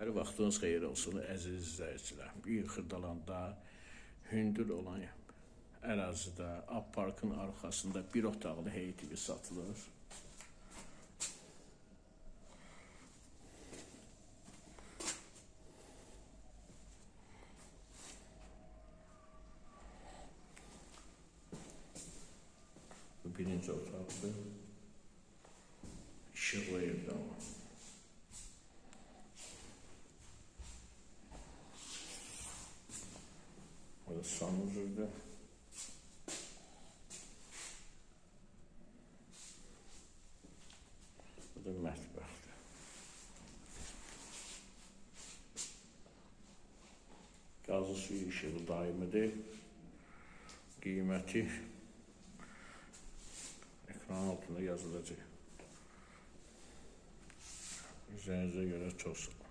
Hər vaxtınız xeyir olsun, əziz izləyicilər. Bir Xırdalanda hündür olan ərazidə, Parkın arxasında bir otaqlı heyət evi satılır. Bu birinci otaqdır. İşıqlı evdə var. Burada sanuzurdur. Burada mətbəxdir. Qazı suyu işığı daimidir. Qiyməti ekran altında yazılacaq. Üzərinizə görə çox sağ olun.